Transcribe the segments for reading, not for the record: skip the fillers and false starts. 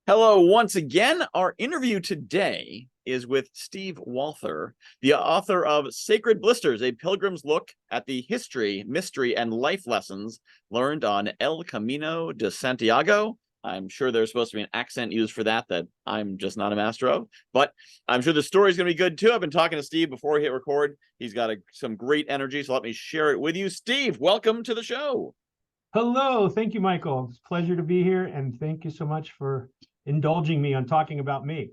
Hello, once again. Our interview today is with Steve Walther, the author of Sacred Blisters, a pilgrim's look at the history, mystery, and life lessons learned on El Camino de Santiago. I'm sure there's supposed to be an accent used for that I'm just not a master of, but I'm sure the story's going to be good too. I've been talking to Steve before we hit record. He's got some great energy, so let me share it with you. Steve, welcome to the show. Hello, thank you, Michael. It's a pleasure to be here, and thank you so much for indulging me on talking about me.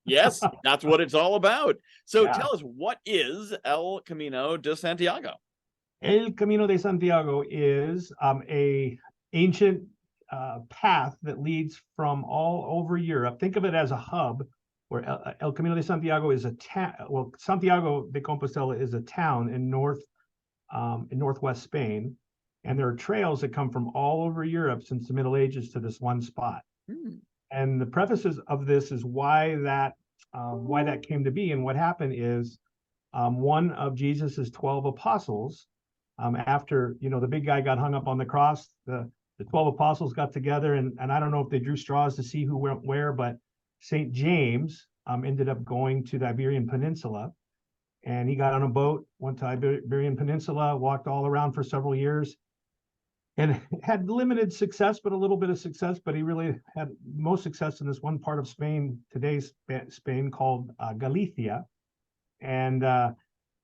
Yes, that's what it's all about. So Yeah. tell us, what is El Camino de Santiago? El Camino de Santiago is a ancient path that leads from all over Europe. Think of it as a hub where El Camino de Santiago is a town. Well, Santiago de Compostela is a town in northwest Spain, and there are trails that come from all over Europe since the Middle Ages to this one spot. And the prefaces of this is why that came to be. And what happened is one of Jesus's 12 apostles, after the big guy got hung up on the cross, the 12 apostles got together, and I don't know if they drew straws to see who went where, but St. James ended up going to the Iberian Peninsula, and he got on a boat, went to Iberian Peninsula, walked all around for several years, and had limited success, but a little bit of success. But he really had most success in this one part of Spain, today's Spain, called Galicia. And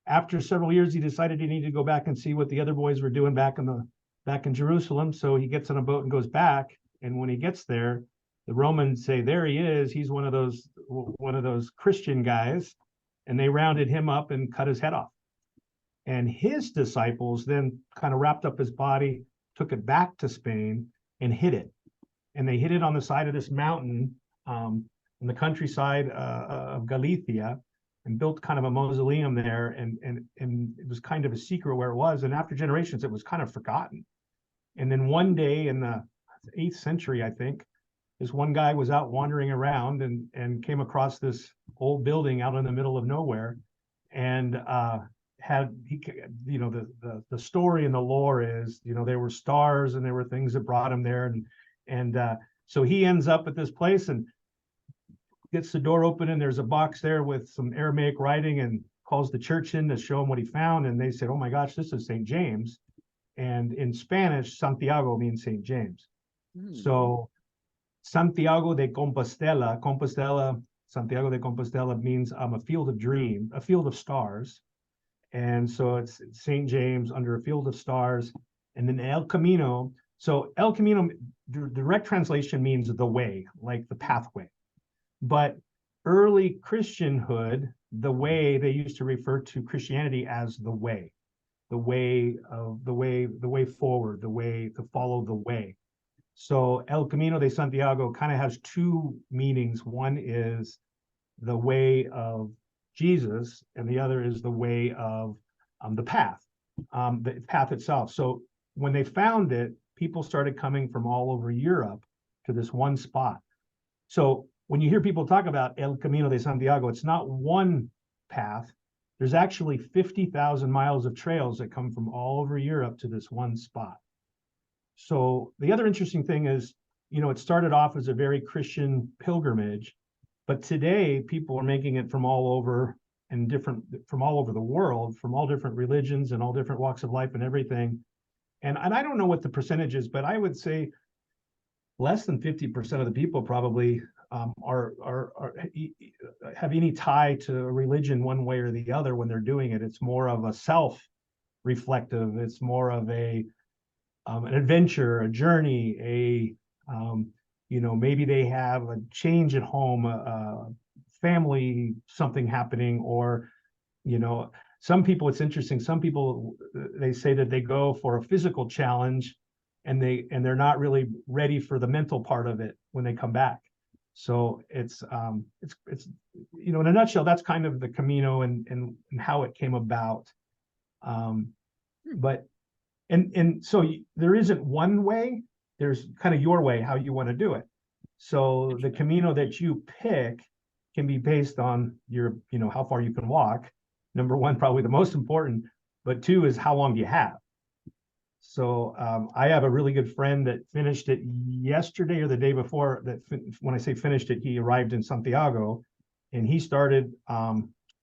after several years, he decided he needed to go back and see what the other boys were doing back in Jerusalem. So he gets on a boat and goes back. And when he gets there, the Romans say, "There he is. He's one of those Christian guys," and they rounded him up and cut his head off. And his disciples then kind of wrapped up his body, took it back to Spain, and hid it. And they hid it on the side of this mountain in the countryside of Galicia, and built kind of a mausoleum there. And it was kind of a secret where it was. And after generations, it was kind of forgotten. And then one day in the 8th century, I think, this one guy was out wandering around and came across this old building out in the middle of nowhere, and the story and the lore is, there were stars and there were things that brought him there, and so he ends up at this place and gets the door open, and there's a box there with some Aramaic writing, and calls the church in to show him what he found. And they said, "Oh my gosh, this is St. James." And in Spanish, Santiago means St. James. So Santiago de Compostela, Santiago de Compostela means a field of dream, a field of stars. And so it's St. James under a field of stars. And then El Camino. So El Camino, direct translation means the way, like the pathway. But early Christianhood, the way, they used to refer to Christianity as the way forward, the way to follow the way. So El Camino de Santiago kind of has two meanings. One is the way of Jesus, and the other is the way of the path itself. So when they found it, people started coming from all over Europe to this one spot. So when you hear people talk about El Camino de Santiago, it's not one path. There's actually 50,000 miles of trails that come from all over Europe to this one spot. So the other interesting thing is, it started off as a very Christian pilgrimage, but today people are making it from all over from all over the world, from all different religions and all different walks of life and everything. And I don't know what the percentage is, but I would say less than 50% of the people probably have any tie to religion one way or the other when they're doing it. It's more of a self-reflective. It's more of an adventure, a journey, maybe they have a change at home, family, something happening, or, some people, it's interesting. Some people, they say that they go for a physical challenge, and they're not really ready for the mental part of it when they come back. So it's in a nutshell, that's kind of the Camino and how it came about. But so there isn't one way. There's kind of your way, how you want to do it. So the Camino that you pick can be based on your, how far you can walk. Number one, probably the most important, but two is how long you have. So I have a really good friend that finished it yesterday or the day before. When I say finished it, he arrived in Santiago, and he started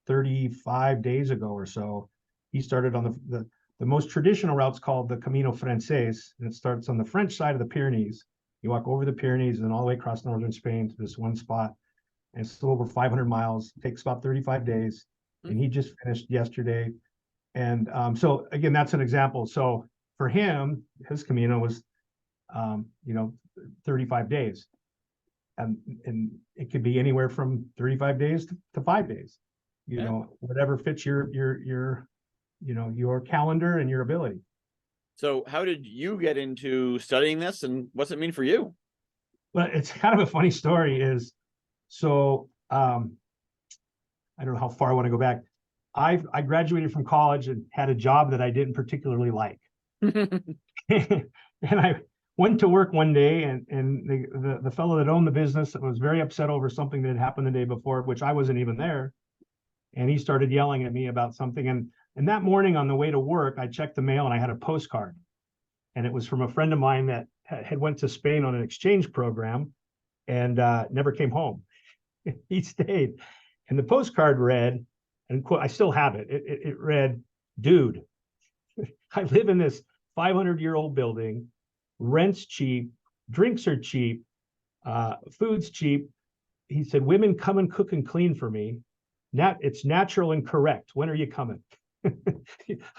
35 days ago or so. He started on the most traditional route's called the Camino Frances, and it starts on the French side of the Pyrenees. You walk over the Pyrenees and then all the way across northern Spain to this one spot, and it's still over 500 miles. It takes about 35 days, and he just finished yesterday. And so again, that's an example. So for him, his Camino was, 35 days, and it could be anywhere from 35 days to 5 days, whatever fits your calendar and your ability. So how did you get into studying this, and what's it mean for you? But it's kind of a funny story. So I don't know how far I want to go back. I graduated from college and had a job that I didn't particularly like. And I went to work one day, and the fellow that owned the business was very upset over something that had happened the day before, which I wasn't even there. And he started yelling at me about something. And that morning on the way to work, I checked the mail and I had a postcard. And it was from a friend of mine that had went to Spain on an exchange program and never came home. He stayed. And the postcard read, and quote, I still have it. It read, "Dude, I live in this 500-year-old building. Rent's cheap, drinks are cheap, food's cheap." He said, "Women come and cook and clean for me. It's natural and correct. When are you coming?"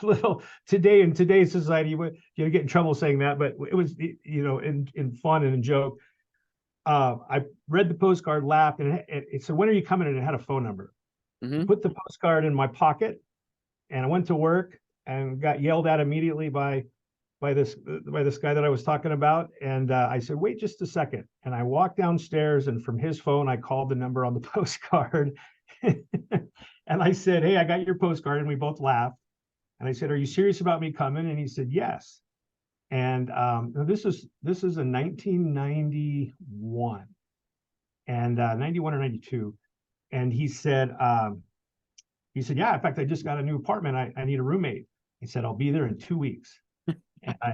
Little today in today's society, you get in trouble saying that, but it was in fun and in joke. I read the postcard, laughed, and it said, "When are you coming?" And it had a phone number. Put the postcard in my pocket, and I went to work and got yelled at immediately by this guy that I was talking about. And I said, "Wait just a second." And I walked downstairs, and from his phone, I called the number on the postcard. And I said, "Hey, I got your postcard." And we both laughed. And I said, "Are you serious about me coming?" And he said, "Yes." And this is in 1991 and 91 or 92. And he said, "Yeah, in fact, I just got a new apartment. I need a roommate." He said, "I'll be there in 2 weeks." And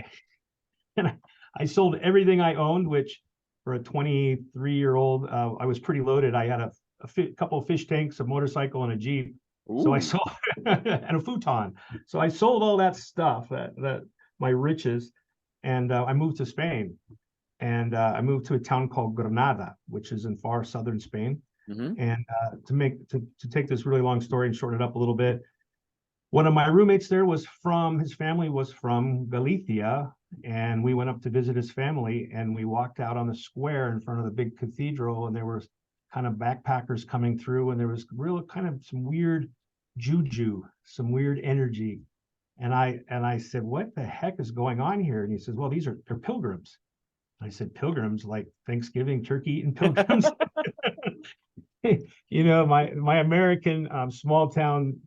I sold everything I owned, which for a 23-year-old, I was pretty loaded. I had a couple of fish tanks, a motorcycle, and a Jeep. Ooh. So I sold and a futon. So I sold all that stuff, that my riches, and I moved to Spain. And I moved to a town called Granada, which is in far southern Spain. And to take this really long story and shorten it up a little bit, one of my roommates there his family was from Galicia, and we went up to visit his family, and we walked out on the square in front of the big cathedral, and there were kind of backpackers coming through, and there was real kind of some weird juju, some weird energy. And I said, "What the heck is going on here?" And he says, "Well, they're pilgrims." I said, "Pilgrims, like Thanksgiving turkey eating pilgrims?" My American small town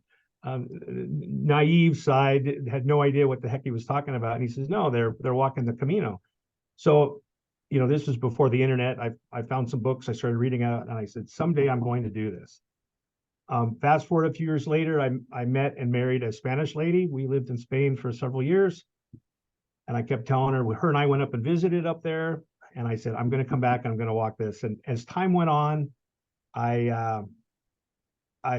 naive side had no idea what the heck he was talking about. And he says, "No, they're walking the Camino." So, this was before the internet. I found some books. I started reading out, and I said, "Someday I'm going to do this." Fast forward a few years later, I met and married a Spanish lady. We lived in Spain for several years. And I kept telling her and I went up and visited up there. And I said, "I'm going to come back and I'm going to walk this." And as time went on, I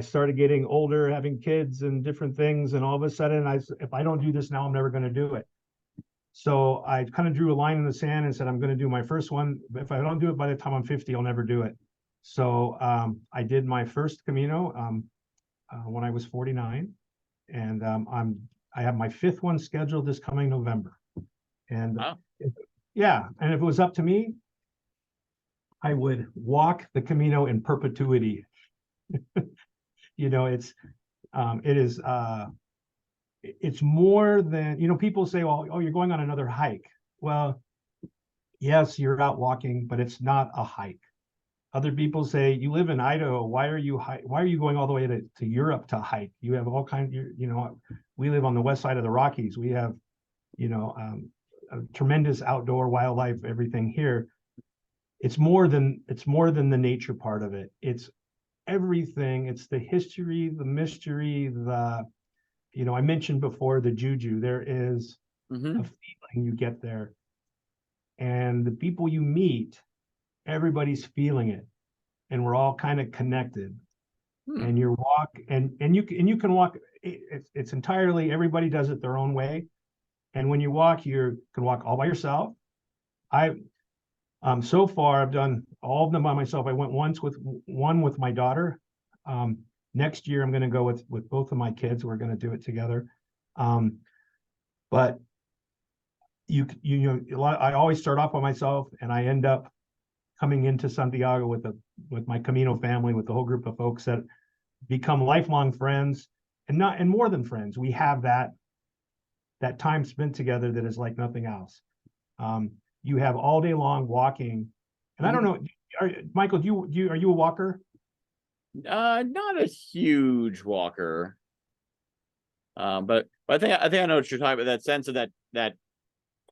started getting older, having kids and different things. And all of a sudden, if I don't do this now, I'm never going to do it. So I kind of drew a line in the sand and said, "I'm going to do my first one. But if I don't do it by the time I'm 50, I'll never do it." So I did my first Camino when I was 49. And I have my fifth one scheduled this coming November. And wow. And if it was up to me, I would walk the Camino in perpetuity. It's more than, people say, "Well, oh, you're going on another hike." Well, yes, you're out walking, but it's not a hike. Other people say, "You live in Idaho. Why are you going all the way to Europe to hike? You have all kinds, we live on the west side of the Rockies. We have, a tremendous outdoor wildlife, everything here." It's more than the nature part of it. It's everything. It's the history, the mystery, I mentioned before the juju. There is Mm-hmm. of feeling you get there. And the people you meet, everybody's feeling it. And we're all kind of connected. Hmm. And you walk and you can walk, it's entirely, everybody does it their own way. And when you walk, you can walk all by yourself. I so far I've done all of them by myself. I went once with my daughter. Next year I'm going to go with both of my kids. We're going to do it together. But you know, I always start off by myself, and I end up coming into Santiago with my Camino family, with the whole group of folks that become lifelong friends, and more than friends. We have that time spent together that is like nothing else. You have all day long walking, and I don't know, Michael, are you a walker? Not a huge walker. But I think I know what you're talking about. That sense of that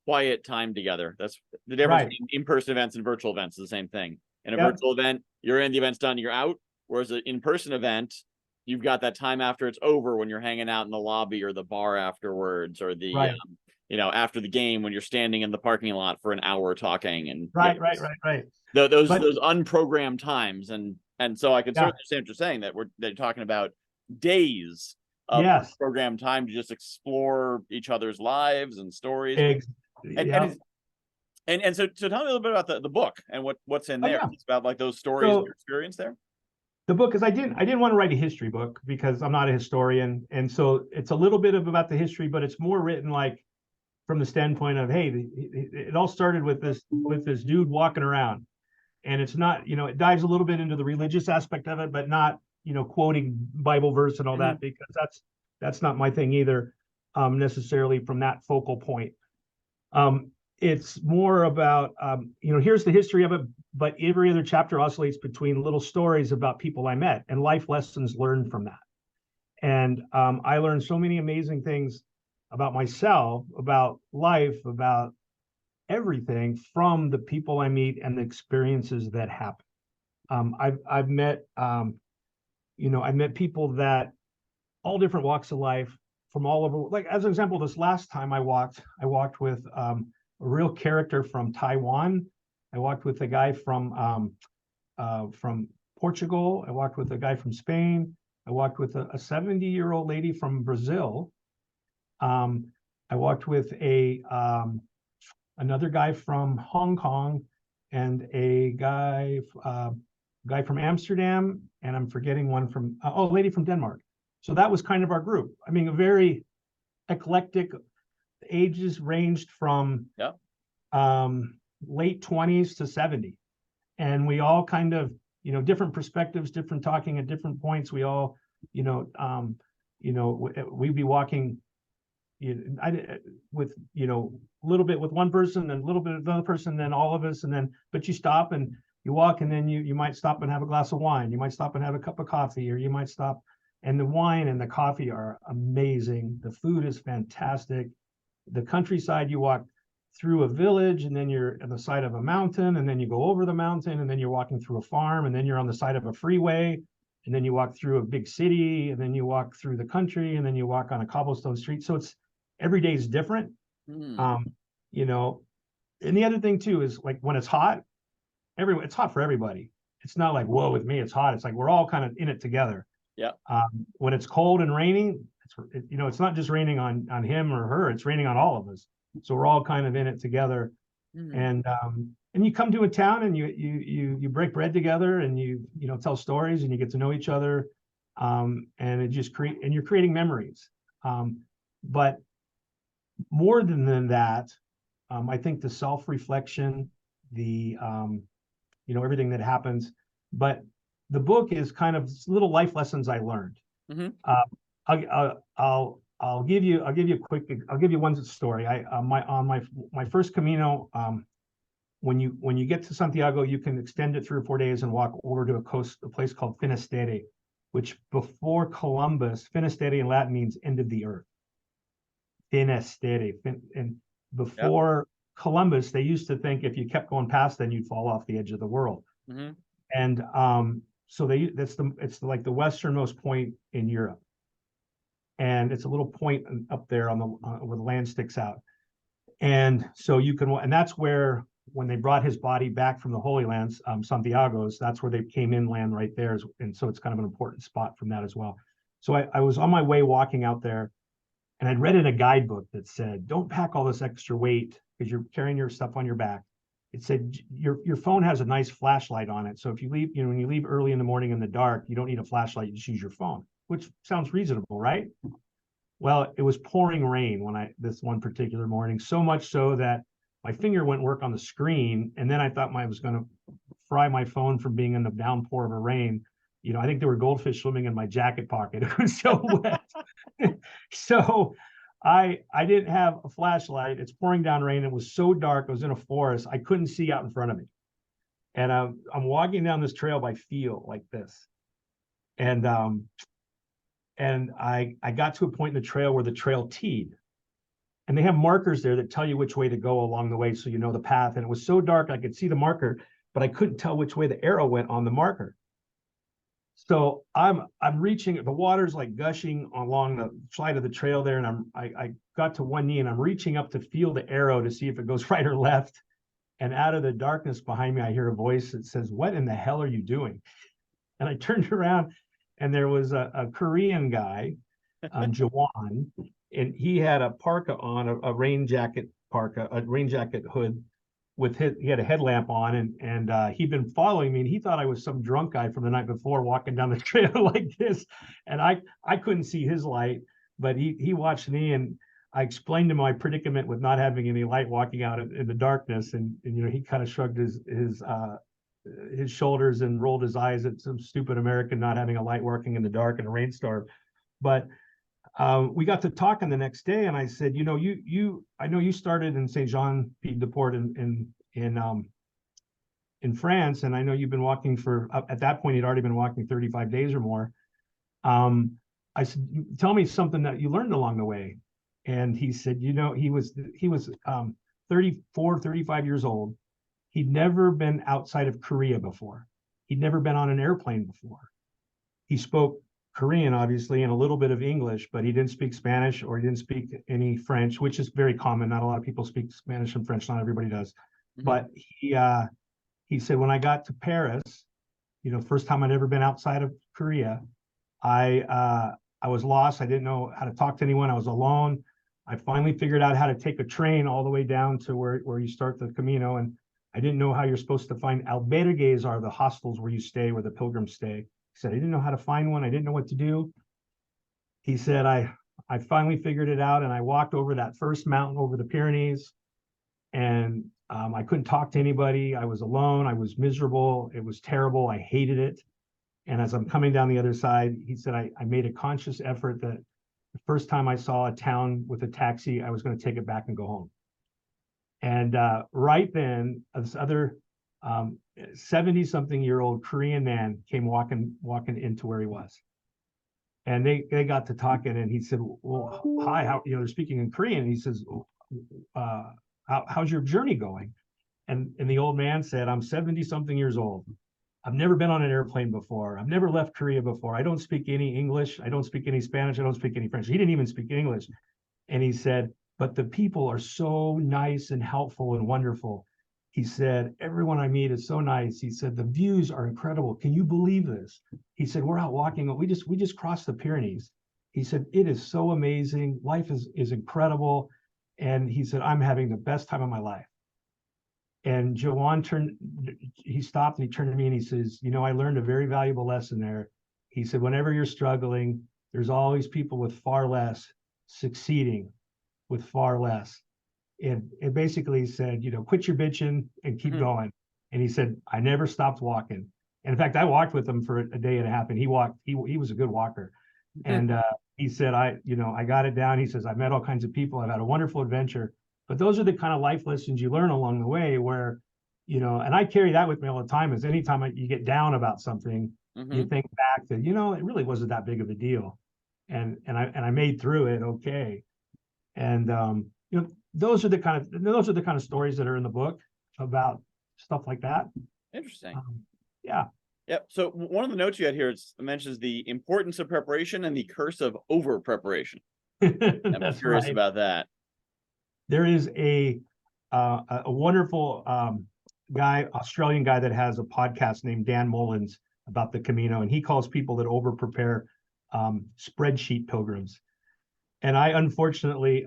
quiet time together. That's the difference between in-person events and virtual events. Is the same thing. In a virtual event, you're in, the event's done, you're out. Whereas an in-person event, you've got that time after it's over when you're hanging out in the lobby or the bar afterwards, or the after the game when you're standing in the parking lot for an hour talking. And Right. Those unprogrammed times, and so I can certainly understand what you're saying, that they're talking about days of programmed time to just explore each other's lives and stories. And so tell me a little bit about the book and what's in there. It's about like those stories and your experience there. The book is, I didn't want to write a history book because I'm not a historian, and so it's a little bit about the history, but it's more written like from the standpoint of, hey, it all started with this dude walking around, and it's not, it dives a little bit into the religious aspect of it, but not quoting Bible verse and all that, because that's not my thing either, necessarily from that focal point. It's more about, here's the history of it, but every other chapter oscillates between little stories about people I met and life lessons learned from that. And I learned so many amazing things about myself, about life, about everything from the people I meet and the experiences that happen. I've met, I met people that all different walks of life from all over. Like, as an example, this last time I walked with a real character from Taiwan. I walked with a guy from Portugal. I walked with a guy from Spain. I walked with a 70-year-old lady from Brazil. I walked with another guy from Hong Kong, and a guy from Amsterdam, and I'm forgetting one from a lady from Denmark. So that was kind of our group. I mean, a very eclectic. Ages ranged from late 20s to 70, and we all kind of, different perspectives, different talking at different points. We all, we'd be walking with, a little bit with one person and a little bit with another person, then all of us, and then, but you stop and you walk, and then you might stop and have a glass of wine. You might stop and have a cup of coffee, or you might stop, and the wine and the coffee are amazing. The food is fantastic. The countryside, you walk through a village, and then you're on the side of a mountain, and then you go over the mountain, and then you're walking through a farm, and then you're on the side of a freeway, and then you walk through a big city, and then you walk through the country, and then you walk on a cobblestone street. So it's, every day is different. And the other thing too is, like, when it's hot, it's hot for everybody. It's not like, whoa, with me it's hot. It's like we're all kind of in it together. When it's cold and raining, it's not just raining on him or her, it's raining on all of us. So we're all kind of in it together. And you come to a town, and you break bread together, and you tell stories, and you get to know each other, and it just you're creating memories. But more than that, I think the self-reflection, the everything that happens, but the book is kind of little life lessons I learned. I'll give you one story. On my first Camino, when you get to Santiago, you can extend it 3 or 4 days and walk over to a place called Finisterre, which before Columbus, Finisterre in Latin means end of the earth. Finisterre, and before Columbus, they used to think if you kept going past, then you'd fall off the edge of the world. And so it's like the westernmost point in Europe, and it's a little point up there on where the land sticks out. And so you can, and that's where, when they brought his body back from the Holy Lands, Santiago's, that's where they came inland right there. And so it's kind of an important spot from that as well. So I was on my way walking out there, and I'd read in a guidebook that said, don't pack all this extra weight because you're carrying your stuff on your back. It said your phone has a nice flashlight on it. So if you leave, when you leave early in the morning in the dark, you don't need a flashlight, you just use your phone, which sounds reasonable, right? Well, it was pouring rain this one particular morning, so much so that my finger wouldn't work on the screen. And then I thought I was going to fry my phone from being in the downpour of a rain. I think there were goldfish swimming in my jacket pocket. It was so wet. So I didn't have a flashlight. It's pouring down rain. It was so dark. I was in a forest. I couldn't see out in front of me. And I'm walking down this trail by feel like this. And I got to a point in the trail where the trail teed. And they have markers there that tell you which way to go along the way, so you know the path. And it was so dark I could see the marker, but I couldn't tell which way the arrow went on the marker. So I'm reaching, the water's like gushing along the side of the trail there, and I got to one knee, and I'm reaching up to feel the arrow to see if it goes right or left. And out of the darkness behind me, I hear a voice that says, "What in the hell are you doing?" And I turned around, and there was a Korean guy, Jawan, and he had a parka on, a rain jacket parka, a rain jacket hood he had a headlamp on, and he'd been following me, and he thought I was some drunk guy from the night before walking down the trail like this. And I couldn't see his light, but he watched me, and I explained to him my predicament with not having any light walking out in the darkness. And he kind of shrugged his shoulders and rolled his eyes at some stupid American not having a light working in the dark in a rainstorm. But we got to talking the next day, and I said, I know you started in Saint Jean Pied de Port in France, and I know you've been walking at that point he'd already been walking 35 days or more. I said, tell me something that you learned along the way. And he said, he was 34, 35 years old. He'd never been outside of Korea before. He'd never been on an airplane before. He spoke Korean, obviously, and a little bit of English, but he didn't speak Spanish, or he didn't speak any French, which is very common. Not a lot of people speak Spanish and French. Not everybody does. Mm-hmm. But he said, when I got to Paris, first time I'd ever been outside of Korea, I was lost. I didn't know how to talk to anyone. I was alone. I finally figured out how to take a train all the way down to where you start the Camino, and I didn't know how you're supposed to find albergues, are the hostels where you stay, where the pilgrims stay. He said, I didn't know how to find one. I didn't know what to do. He said, I finally figured it out, and I walked over that first mountain over the Pyrenees, and I couldn't talk to anybody. I was alone. I was miserable. It was terrible. I hated it. And as I'm coming down the other side, he said, I made a conscious effort that the first time I saw a town with a taxi, I was going to take it back and go home. And right then, this other 70-something-year-old Korean man came walking into where he was. And they got to talking, and he said, well, hi, how, they're speaking in Korean. And he says, how's your journey going? And the old man said, I'm 70-something years old. I've never been on an airplane before. I've never left Korea before. I don't speak any English. I don't speak any Spanish. I don't speak any French. He didn't even speak English. And he said, but the people are so nice and helpful and wonderful. He said, everyone I meet is so nice. He said, the views are incredible. Can you believe this? He said, we're out walking. We just crossed the Pyrenees. He said, it is so amazing. Life is incredible. And he said, I'm having the best time of my life. And Jawan he stopped, and he turned to me, and he says, I learned a very valuable lesson there. He said, whenever you're struggling, there's always people with far less succeeding with far less. And it basically said, quit your bitching and keep going. And he said, I never stopped walking. And in fact, I walked with him for a day and a half, and he was a good walker. And he said, I got it down. He says, I met all kinds of people. I've had a wonderful adventure. But those are the kind of life lessons you learn along the way where, and I carry that with me all the time, is anytime you get down about something, you think back that, it really wasn't that big of a deal. And I made through it okay. And, those are the kind of stories that are in the book about stuff like that. Interesting. Yeah. Yep. So one of the notes you had here mentions the importance of preparation and the curse of over preparation. I'm curious about that. there is a wonderful Australian guy that has a podcast named Dan Mullins about the Camino, and he calls people that over prepare spreadsheet pilgrims. And I unfortunately,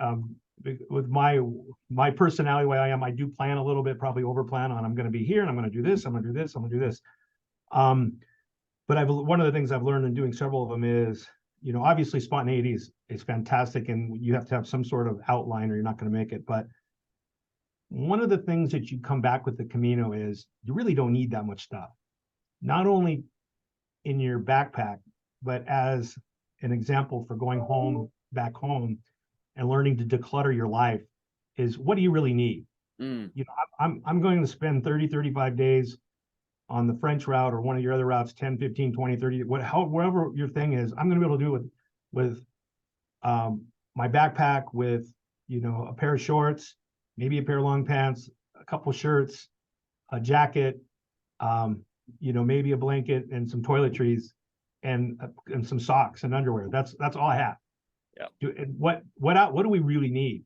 with my personality, the way I am, I do plan a little bit, probably over plan on I'm going to be here and I'm going to do this, I'm going to do this, I'm going to do this. But one of the things I've learned in doing several of them is, obviously spontaneity is fantastic, and you have to have some sort of outline or you're not going to make it. But one of the things that you come back with the Camino is you really don't need that much stuff, not only in your backpack, but as an example for going back home and learning to declutter your life is, what do you really need? I'm going to spend 30-35 days on the French route or one of your other routes, 10, 15, 20, 30, whatever your thing is. I'm going to be able to do it with my backpack, with a pair of shorts, maybe a pair of long pants, a couple of shirts, a jacket, maybe a blanket and some toiletries, and some socks and underwear. That's all I have. Yeah. What do we really need?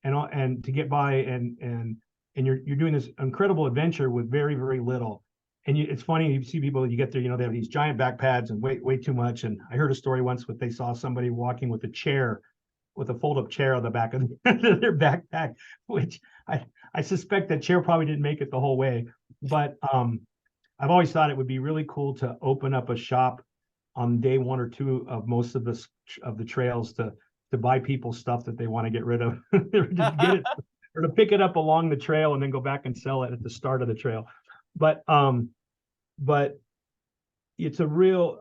And to get by, and you're doing this incredible adventure with very, very little. And it's funny, you see people, you get there, they have these giant backpacks and way too much. And I heard a story once where they saw somebody walking with a fold-up chair on the back of their backpack, which I suspect that chair probably didn't make it the whole way. But I've always thought it would be really cool to open up a shop on day 1 or 2 of most of the trails to buy people stuff that they want to get rid of, or to get it, or to pick it up along the trail and then go back and sell it at the start of the trail. But it's a real,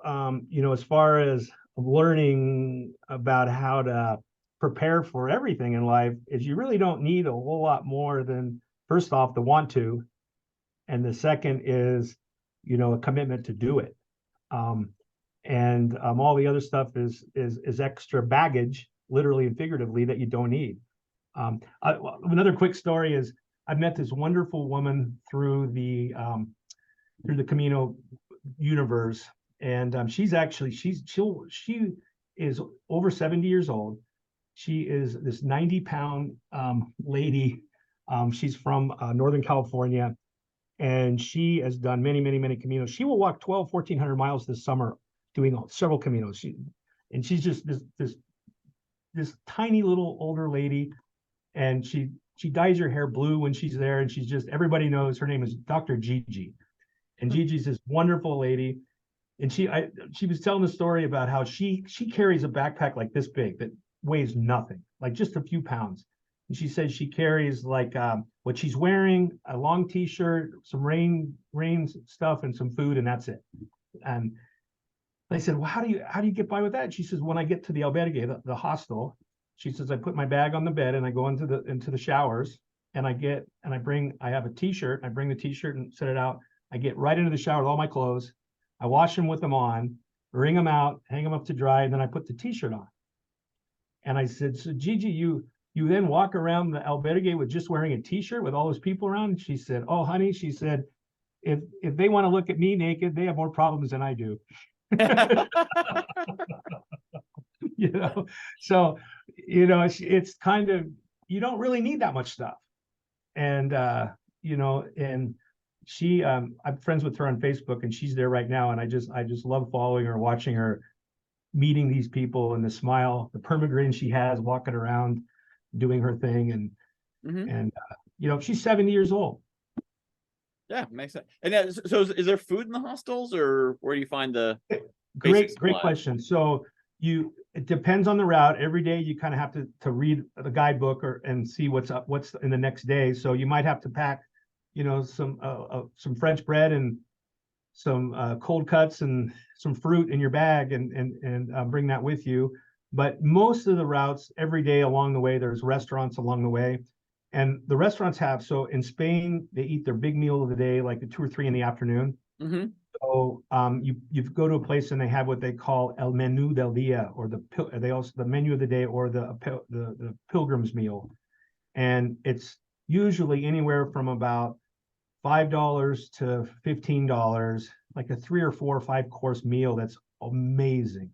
as far as learning about how to prepare for everything in life, is you really don't need a whole lot more than, first off, the want to, and the second is, a commitment to do it. And all the other stuff is extra baggage, literally and figuratively, that you don't need. Another quick story is, I met this wonderful woman through the Camino universe, and she is over 70 years old. She is this 90-pound lady. She's from Northern California, and she has done many Caminos. She will walk 1,400 miles this summer, doing several Caminos. She's just this tiny little older lady, and she dyes her hair blue when she's there, and she's just, everybody knows her name is Dr. Gigi. And Gigi's this wonderful lady. And she was telling the story about how she carries a backpack like this big that weighs nothing, like just a few pounds. And she says she carries like what she's wearing, a long t-shirt, some rain stuff, and some food, and that's it. And I said, well, how do you get by with that? She says, when I get to the albergue, the hostel, she says, I put my bag on the bed and I go into the showers, and I have a t-shirt. I bring the t-shirt and set it out. I get right into the shower with all my clothes. I wash them with them on, wring them out, hang them up to dry, and then I put the t-shirt on. And I said, so Gigi, you then walk around the albergue with just wearing a t-shirt with all those people around? And she said, oh, honey, she said, if they want to look at me naked, they have more problems than I do. So it's kind of, you don't really need that much stuff. And and she, I'm friends with her on Facebook, and she's there right now, and I just love following her, watching her, meeting these people, and the smile, the permagrin she has, walking around doing her thing. And she's 70 years old. Yeah, makes sense. And so is there food in the hostels, or where do you find the great question? So it depends on the route. Every day you kind of have to read the guidebook and see what's in the next day. So you might have to pack some French bread and some cold cuts and some fruit in your bag, and bring that with you. But most of the routes, every day along the way, there's restaurants along the way. And the restaurants so in Spain, they eat their big meal of the day, like at 2 or 3 in the afternoon. Mm-hmm. So you go to a place and they have what they call el menú del día, or the menu of the day, or the pilgrim's meal. And it's usually anywhere from about $5 to $15, like a 3 or 4 or 5 course meal. That's amazing.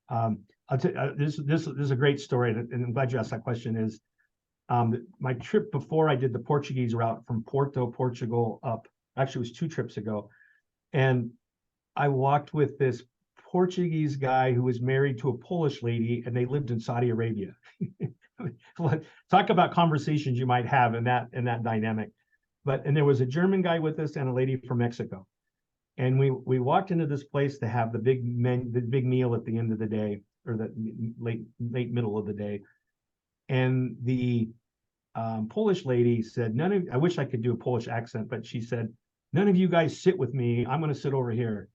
I'll tell you, this is a great story, and I'm glad you asked that question. Is My trip before, I did the Portuguese route from Porto, Portugal up. Actually, it was 2 trips ago, and I walked with this Portuguese guy who was married to a Polish lady, and they lived in Saudi Arabia. Talk about conversations you might have in that dynamic. And there was a German guy with us and a lady from Mexico. And we walked into this place to have the big meal at the end of the day, or the late middle of the day. And the Polish lady said, I wish I could do a Polish accent, but she said, "None of you guys sit with me. I'm going to sit over here."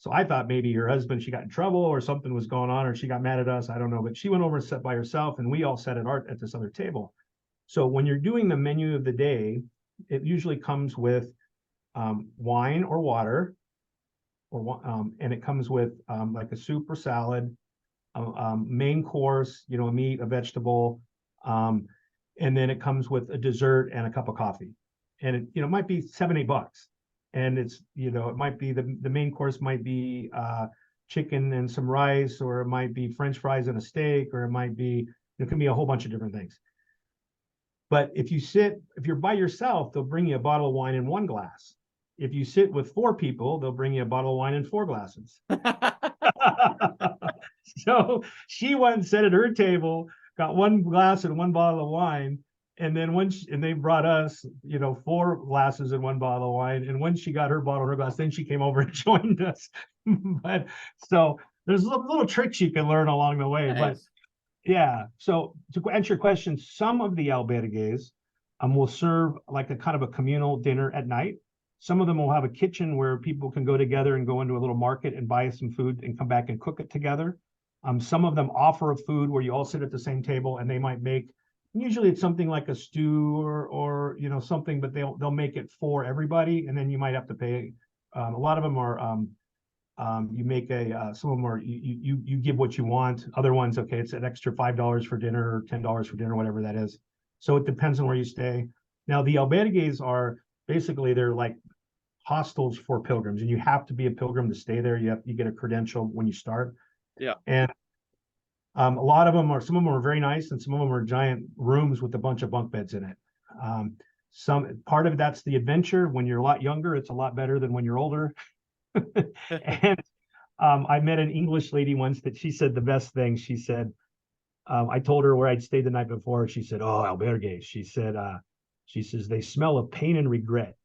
So I thought maybe her husband, she got in trouble or something was going on, or she got mad at us. I don't know. But she went over and sat by herself, and we all sat at this other table. So when you're doing the menu of the day, it usually comes with wine or water, and it comes with like a soup or salad, main course, a meat, a vegetable, and then it comes with a dessert and a cup of coffee. And it might be $7-8. And it's, it might be the main course might be chicken and some rice, or it might be French fries and a steak, or it can be a whole bunch of different things. But if you're by yourself, they'll bring you a bottle of wine in 1 glass. If you sit with 4 people, they'll bring you a bottle of wine in 4 glasses. So she went and sat at her table, got 1 glass and 1 bottle of wine. And then and they brought us, 4 glasses and 1 bottle of wine. And when she got her bottle and her glass, then she came over and joined us. But so there's little tricks you can learn along the way. Nice. But yeah, so to answer your question, some of the albergues will serve like a kind of a communal dinner at night. Some of them will have a kitchen where people can go together and go into a little market and buy some food and come back and cook it together. Some of them offer a food where you all sit at the same table, and they might make, usually it's something like a stew or something, but they'll make it for everybody, and then you might have to pay. A lot of them are you make some of them are you give what you want. Other ones, okay, it's an extra $5 for dinner or $10 for dinner, whatever that is. So it depends on where you stay. Now the albergues are basically, they're like hostels for pilgrims, and you have to be a pilgrim to stay there. You get a credential when you start. Yeah. And some of them are very nice, and some of them are giant rooms with a bunch of bunk beds in it. Some part of that's the adventure. When you're a lot younger, it's a lot better than when you're older. And I met an English lady once that she said the best thing. She said, I told her where I'd stayed the night before. She said, "Oh, albergues." She says, "They smell of pain and regret."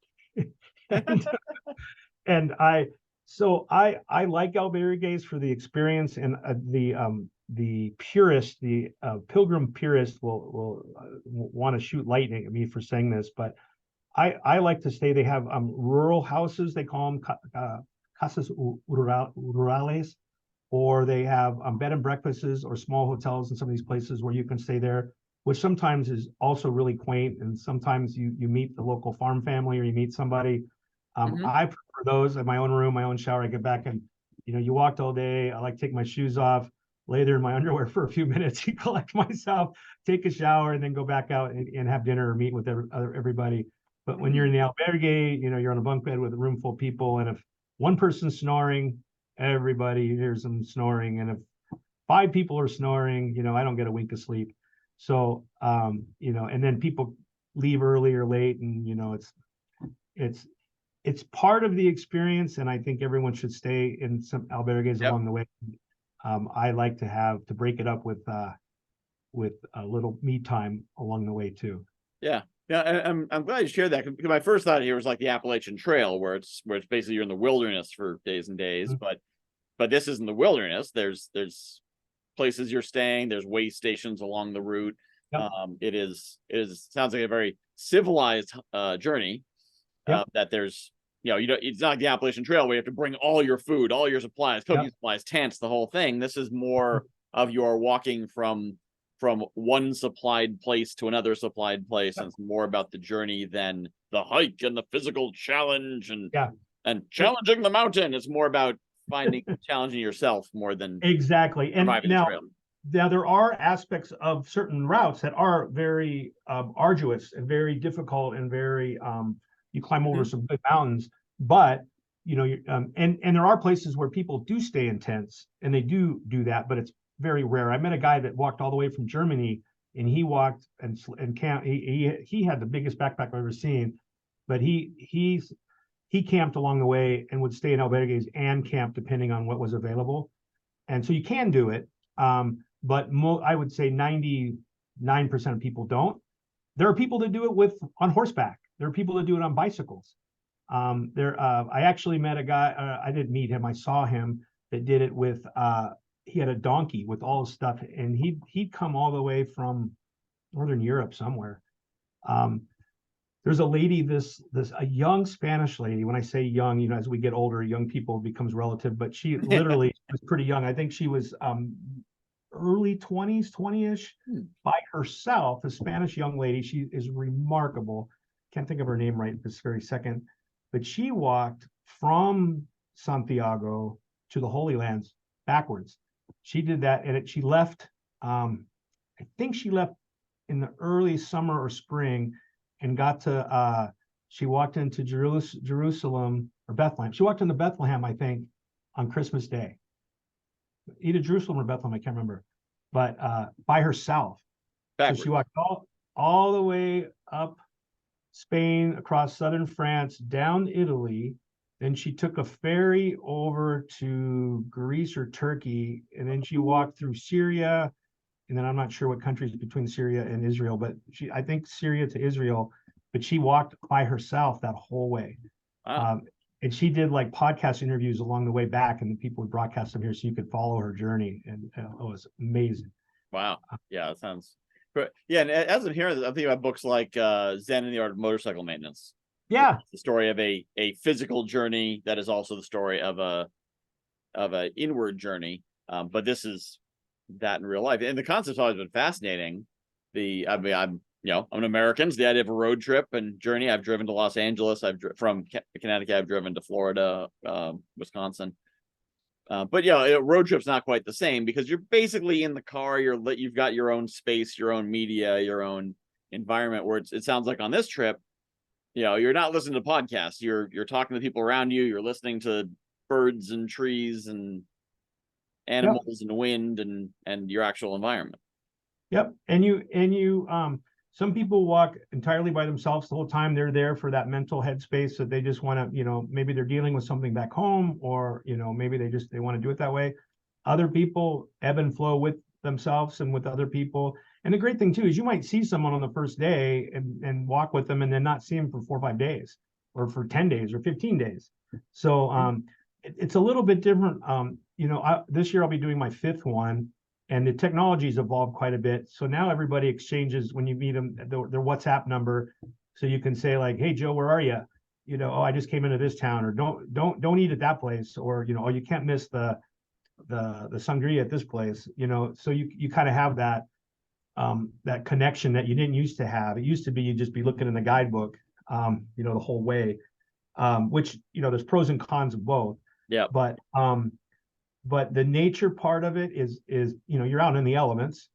and I like albergues for the experience, and the purist, the pilgrim purist will want to shoot lightning at me for saying this, but I like to stay. They have rural houses. They call them casas rurales, or they have bed and breakfasts or small hotels in some of these places where you can stay there, which sometimes is also really quaint. And sometimes you meet the local farm family, or you meet somebody. I prefer those in my own room, my own shower. I get back and, you walked all day. I like to take my shoes off, lay there in my underwear for a few minutes, collect myself, take a shower, and then go back out and have dinner or meet with everybody. But when you're in the albergue, you're on a bunk bed with a room full of people. And if one person's snoring, everybody hears them snoring. And if 5 people are snoring, I don't get a wink of sleep. So, and then people leave early or late, and, it's part of the experience. And I think everyone should stay in some albergues along the way. I like to break it up with a little me time along the way too. Yeah. Yeah, I'm glad you shared that, because my first thought here was like the Appalachian Trail, where it's basically you're in the wilderness for days and days, but this isn't the wilderness. There's places you're staying, there's way stations along the route. Yep. It sounds like a very civilized journey. Yep. That there's it's not like the Appalachian Trail where you have to bring all your food, all your supplies, cooking supplies, tents, the whole thing. This is more of you are walking from one supplied place to another supplied place, and it's more about the journey than the hike and the physical challenge and challenging the mountain. It's more about challenging yourself more than exactly. And now there are aspects of certain routes that are very arduous and very difficult, and very you climb over some good mountains, but and there are places where people do stay in tents, and they do that, but it's very rare. I met a guy that walked all the way from Germany and he walked and camp. He had the biggest backpack I've ever seen, but he camped along the way and would stay in albergues and camp depending on what was available. And so you can do it, but I would say 99% of people don't. There are people that do it on horseback. There are people that do it on bicycles. I actually met a guy. I didn't meet him. I saw him that did it with. He had a donkey with all his stuff, and he'd come all the way from Northern Europe somewhere. There's a lady, a young Spanish lady. When I say young, as we get older, young people becomes relative, but she literally was pretty young. I think she was early 20s, 20-ish, by herself, a Spanish young lady. She is remarkable. Can't think of her name right this very second, but she walked from Santiago to the Holy Lands backwards. She did that, and she left. I think she left in the early summer or spring, and got to. She walked into Jerusalem or Bethlehem. She walked into Bethlehem, I think, on Christmas Day. Either Jerusalem or Bethlehem, I can't remember, but by herself. Backwards. So she walked all the way up Spain, across southern France, down Italy. Then she took a ferry over to Greece or Turkey, and then she walked through Syria, and then I'm not sure what countries between Syria and Israel, but I think Syria to Israel, but she walked by herself that whole way. Wow. And she did like podcast interviews along the way back, and the people would broadcast them here so you could follow her journey. And it was amazing. Wow. Yeah, that sounds great. Yeah, and as I'm hearing this, I'm thinking about books like Zen and the Art of Motorcycle Maintenance. Yeah. The story of a physical journey that is also the story of a inward journey. But this is that in real life. And the concept's always been fascinating. I'm an American. So the idea of a road trip and journey. I've driven to Los Angeles. From Connecticut, I've driven to Florida, Wisconsin. But a road trip's not quite the same because you're basically in the car. You've got your own space, your own media, your own environment. Where it sounds like on this trip, you're not listening to podcasts. You're talking to people around you. You're listening to birds and trees and animals and wind and your actual environment. Yep. And you some people walk entirely by themselves the whole time. They're there for that mental headspace that they just want to, maybe they're dealing with something back home, or, maybe they want to do it that way. Other people ebb and flow with themselves and with other people. And the great thing too, is you might see someone on the first day and walk with them and then not see them for 4 or 5 days or for 10 days or 15 days. So it's a little bit different. This year I'll be doing my 5th one. And the technology's evolved quite a bit. So now everybody exchanges, when you meet them, their WhatsApp number. So you can say like, hey, Joe, where are you? Oh, I just came into this town, or don't eat at that place, or, oh, you can't miss the sangria at this place, so you kind of have that connection that you didn't used to have. It used to be you'd just be looking in the guidebook, the whole way, which, there's pros and cons of both. Yeah. But the nature part of it is you're out in the elements.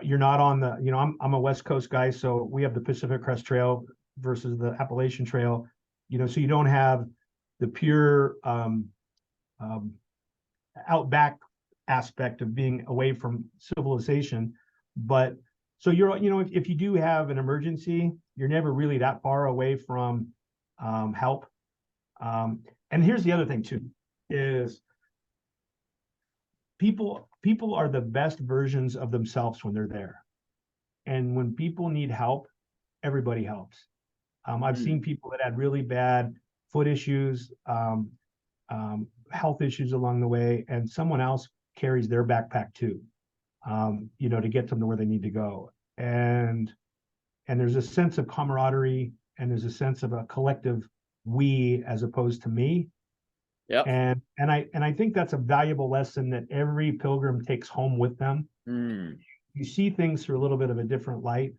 You're not on the, I'm a West Coast guy, so we have the Pacific Crest Trail versus the Appalachian Trail, so you don't have the pure outback aspect of being away from civilization. But so you're, if you do have an emergency, you're never really that far away from help. And here's the other thing too, is people are the best versions of themselves when they're there. And when people need help, everybody helps. I've seen people that had really bad foot issues, health issues along the way, and someone else carries their backpack too, to get them to where they need to go. And there's a sense of camaraderie, and there's a sense of a collective we as opposed to me. Yep. And I think that's a valuable lesson that every pilgrim takes home with them. You see things through a little bit of a different light.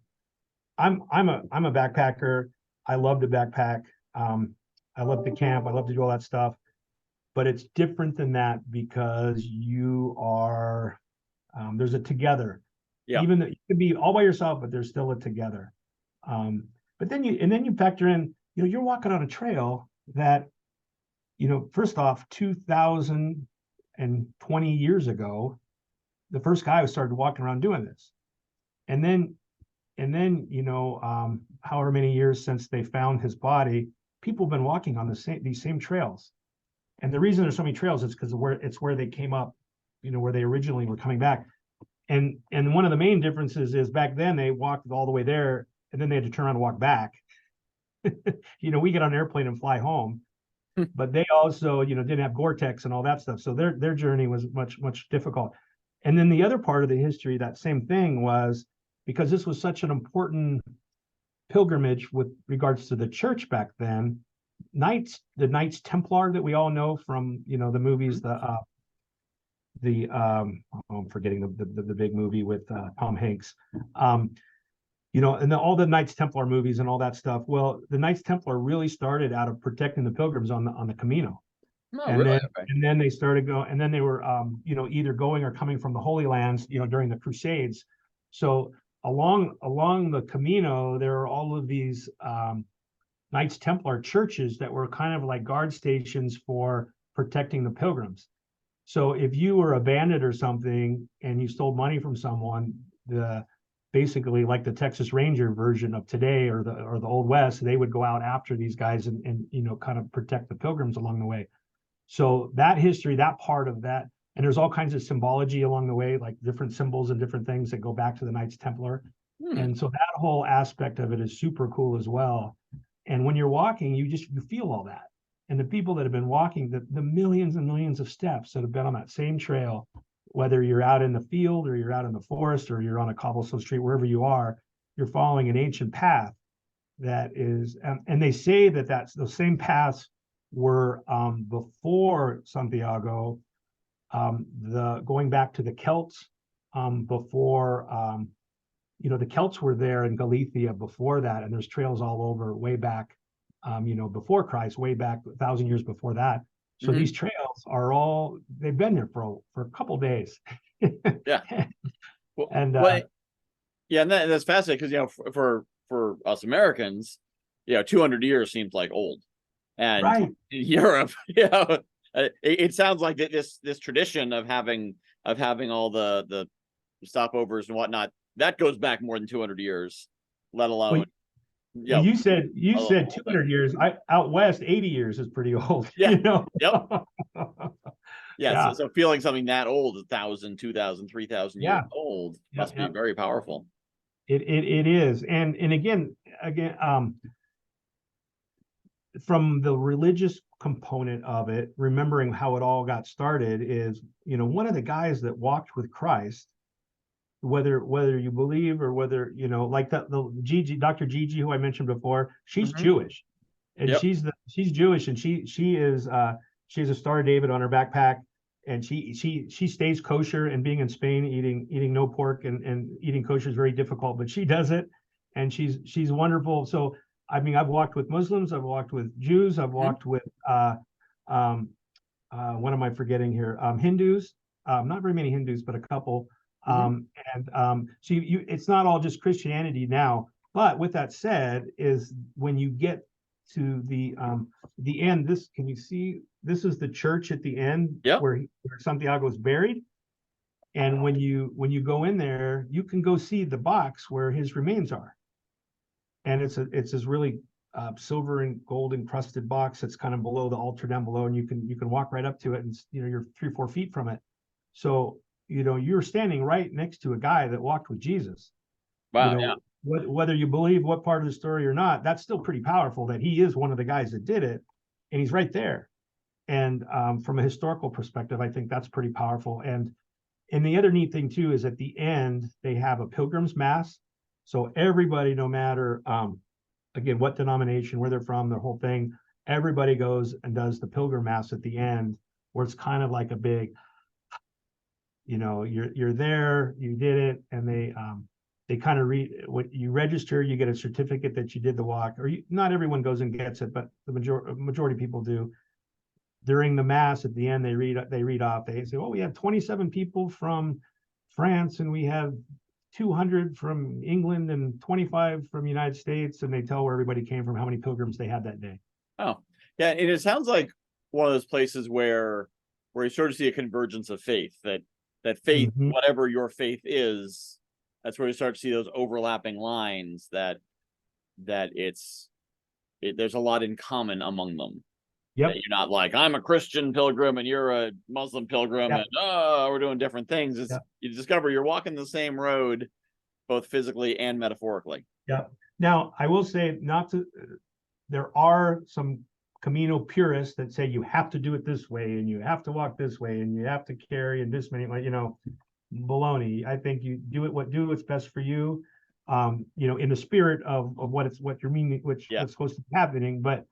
I'm a backpacker. I love to backpack. I love to camp. I love to do all that stuff. But it's different than that because you are there's a together. Yeah. Even though you could be all by yourself, but there's still a together. But then you factor in, you're walking on a trail that, first off, 2020 years ago, the first guy who started walking around doing this. And then however many years since they found his body, people have been walking on these same trails. And the reason there's so many trails is because it's where they came up, where they originally were coming back. And one of the main differences is back then they walked all the way there and then they had to turn around and walk back. We get on an airplane and fly home, but they also, didn't have Gore-Tex and all that stuff. So their journey was much, much difficult. And then the other part of the history, that same thing was because this was such an important pilgrimage with regards to the church back then. The Knights Templar that we all know from the movies, I'm forgetting the big movie with Tom Hanks, and all the Knights Templar movies and all that stuff. Well, the Knights Templar really started out of protecting the pilgrims on the Camino. Oh, and really? then Okay. and then they started going, and then they were either going or coming from the Holy Lands, during the Crusades. So along the Camino, there are all of these Knights Templar churches that were kind of like guard stations for protecting the pilgrims. So if you were a bandit or something and you stole money from someone, basically like the Texas Ranger version of today or the Old West, they would go out after these guys and kind of protect the pilgrims along the way. So that history, that part of that, and there's all kinds of symbology along the way, like different symbols and different things that go back to the Knights Templar. And so that whole aspect of it is super cool as well. And when you're walking, you feel all that. And the people that have been walking, the millions and millions of steps that have been on that same trail, whether you're out in the field or you're out in the forest or you're on a cobblestone street, wherever you are, you're following an ancient path that is, and they say that those same paths were before Santiago, going back to the Celts, before the Celts were there in Galicia before that, and there's trails all over way back, before Christ, way back 1,000 years before that. So these trails they've been there for a couple days. Yeah. Well, and yeah, and that's fascinating because for us Americans, 200 years seems like old, and right. in Europe, it sounds like this tradition of having all the stopovers and whatnot that goes back more than 200 years, let alone. Well, you said 200 years. Out west, 80 years is pretty old. Yeah. Yep. Yeah. So feeling something that old, 1,000, 2,000, 3,000 years old, must be very powerful. It is, and again, from the religious component of it, remembering how it all got started is, one of the guys that walked with Christ, whether you believe or whether, like Dr. Gigi, who I mentioned before, she's Jewish, and she's Jewish, and she has a Star of David on her backpack, and she stays kosher, and being in Spain, eating no pork and eating kosher is very difficult, but she does it, and she's wonderful. So I mean, I've walked with Muslims, I've walked with Jews, I've walked with what am I forgetting here? Hindus, not very many Hindus, but a couple. So it's not all just Christianity now. But with that said, is when you get to the end, can you see? This is the church at the end where Santiago is buried. And when you go in there, you can go see the box where his remains are. And it's this really silver and gold encrusted box that's kind of below the altar down below, and you can walk right up to it, and you're 3-4 feet from it. So you're standing right next to a guy that walked with Jesus. Wow. Whether you believe what part of the story or not, that's still pretty powerful that he is one of the guys that did it, and he's right there. And from a historical perspective, I think that's pretty powerful. And the other neat thing too is at the end they have a pilgrim's mass. So everybody, no matter again what denomination, where they're from, their whole thing, everybody goes and does the pilgrim mass at the end, where it's kind of like a big, you're there, you did it, and they kind of what you register, you get a certificate that you did the walk, or not everyone goes and gets it, but the majority of people do. During the mass at the end, they read off. They say, "Oh, we have 27 people from France, and we have 200 from England, and 25 from the United States," and they tell where everybody came from, how many pilgrims they had that day. Oh, yeah, and it sounds like one of those places where you sort of see a convergence of faith, that faith, whatever your faith is, That's where you start to see those overlapping lines that there's a lot in common among them. Yep. That you're not like, I'm a Christian pilgrim and you're a Muslim pilgrim, and we're doing different things. It's you discover you're walking the same road, both physically and metaphorically. Yeah. Now, I will say, there are some Camino purists that say you have to do it this way, and you have to walk this way, and you have to carry in this many, baloney. I think you do what's best for you, in the spirit of what you're meaning, what's supposed to be happening. But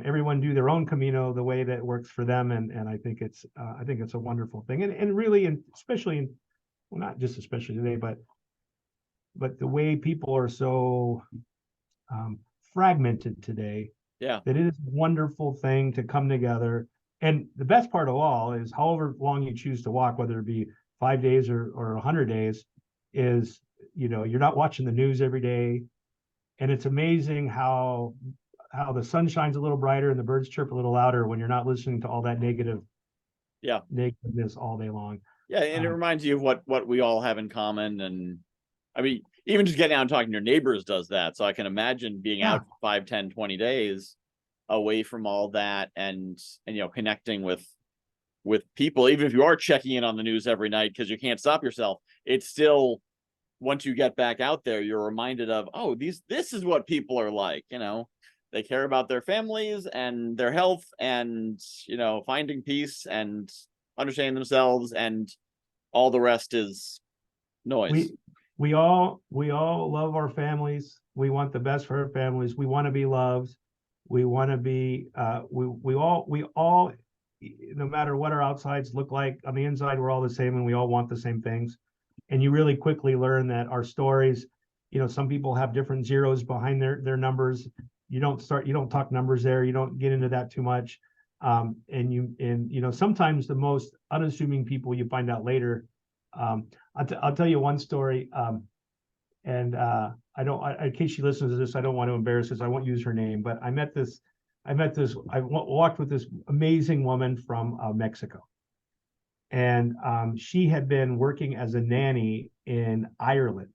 everyone do their own Camino the way that works for them, and I think it's a wonderful thing, and really, and especially not just especially today, but the way people are so fragmented today, that it is a wonderful thing to come together. And the best part of all is, however long you choose to walk, whether it be 5 days or 100 days, is, you're not watching the news every day. And it's amazing how the sun shines a little brighter and the birds chirp a little louder when you're not listening to all that negativeness all day long. Yeah, and it reminds you of what we all have in common. And I mean, even just getting out and talking to your neighbors does that. So I can imagine being out for 5, 10, 20 days away from all that, and connecting with people, even if you are checking in on the news every night because you can't stop yourself. It's still, once you get back out there, you're reminded of, this is what people are like. They care about their families and their health, and finding peace and understanding themselves, and all the rest is noise. We all love our families. We want the best for our families. We want to be loved. We want to be we all, no matter what our outsides look like, on the inside we're all the same, and we all want the same things. And you really quickly learn that our stories, some people have different zeros behind their numbers. You don't talk numbers there. You don't get into that too much. And sometimes the most unassuming people you find out later. I'll tell you one story. In case she listens to this, I don't want to embarrass her, so I won't use her name, but I walked with this amazing woman from Mexico. And she had been working as a nanny in Ireland.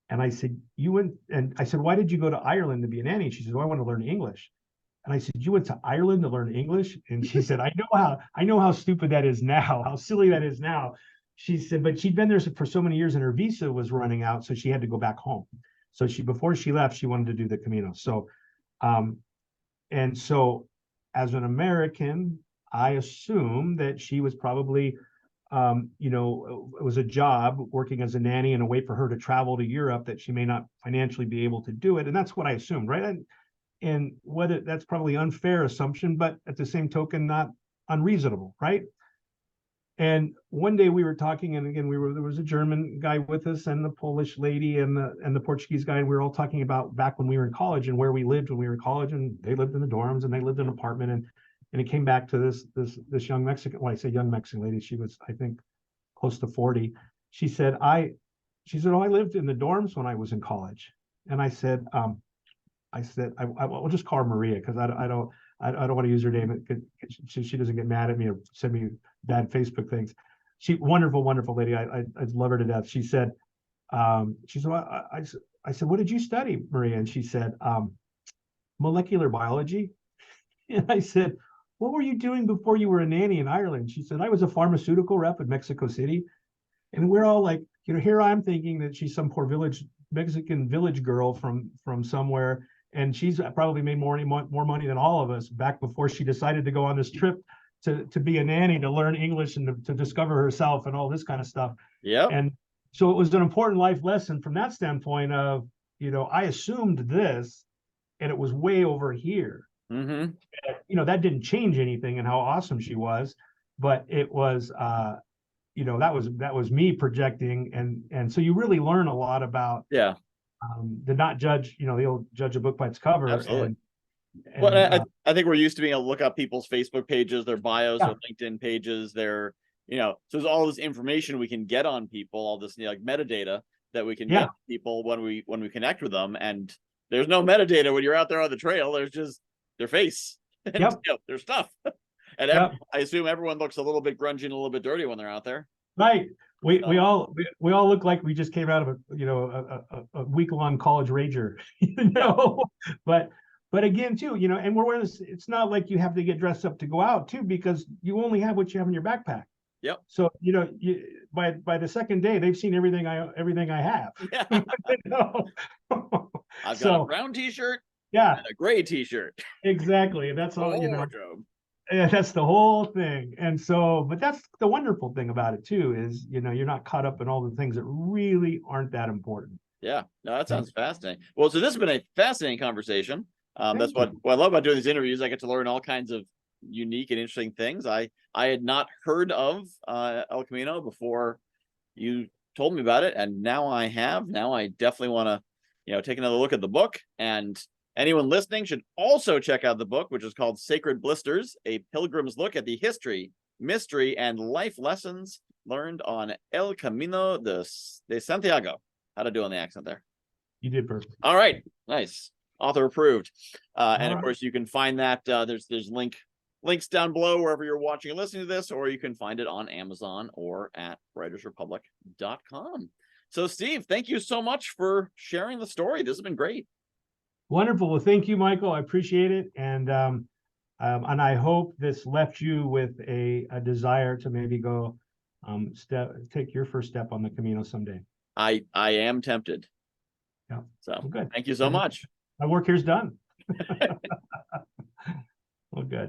And I said, why did you go to Ireland to be a nanny? She said, well, I want to learn English. And I said, you went to Ireland to learn English? And she said, I know how stupid that is now, how silly that is now. She said, but she'd been there for so many years and her visa was running out, so she had to go back home. So before she left, she wanted to do the Camino. So, and so as an American, I assume that she was probably, it was a job working as a nanny and a way for her to travel to Europe, that she may not financially be able to do it. And that's what I assumed, right? And whether that's probably unfair assumption, but at the same token, not unreasonable, right? And one day we were talking, and again, there was a German guy with us, and the Polish lady, and the Portuguese guy, and we were all talking about back when we were in college and where we lived when we were in college, and they lived in the dorms and they lived in an apartment, and it came back to this young Mexican. Well, I say young Mexican lady, she was, I think, close to 40. She said, I lived in the dorms when I was in college. And I said, we'll just call her Maria, because I don't want to use her name. She doesn't get mad at me or send me bad Facebook things. She wonderful lady. I love her to death. She said, I said, what did you study, Maria? And she said, molecular biology. And I said, what were you doing before you were a nanny in Ireland? She said, I was a pharmaceutical rep in Mexico City. And we're all like, here I'm thinking that she's some poor Mexican village girl from somewhere. And she's probably made more money than all of us back before she decided to go on this trip to be a nanny, to learn English and to discover herself and all this kind of stuff. Yeah. And so it was an important life lesson from that standpoint of, I assumed this, and it was way over here. Mm-hmm. That didn't change anything in how awesome she was, but it was, that was me projecting. And so you really learn a lot about, to not judge, the old judge a book by its cover. Absolutely. Well, I think we're used to being able to look up people's Facebook pages, their bios, their LinkedIn pages, their, so there's all this information we can get on people, all this like metadata that we can get people when we connect with them. And there's no metadata when you're out there on the trail. There's just their face and their stuff. And I assume everyone looks a little bit grungy and a little bit dirty when they're out there. Right. we all look like we just came out of a week-long college rager, but again too, and we're wearing this, it's not like you have to get dressed up to go out too, because you only have what you have in your backpack. Yep. So by the second day they've seen everything I have. Yeah. I've got a brown t-shirt, yeah, and a gray t-shirt. Exactly. That's all, Wardrobe. Yeah, that's the whole thing. And so, but that's the wonderful thing about it too, is you're not caught up in all the things that really aren't that important. Yeah, no, that sounds fascinating. Well, so this has been a fascinating conversation. That's Thank what I love about doing these interviews. I get to learn all kinds of unique and interesting things. I had not heard of El Camino before you told me about it, and now I have. Now I definitely want to, take another look at the book. And anyone listening should also check out the book, which is called Sacred Blisters, a pilgrim's look at the history, mystery, and life lessons learned on El Camino de Santiago. How'd I do on the accent there? You did perfect. All right, nice. Author approved. And of right. course, you can find that there's links down below wherever you're watching and listening to this, or you can find it on Amazon or at writersrepublic.com. So, Steve, thank you so much for sharing the story. This has been great. Wonderful. Well, thank you, Michael. I appreciate it, and I hope this left you with a desire to maybe go take your first step on the Camino someday. I am tempted. Yeah. So, well, good. Thank you so much. My work here's done. Well, good.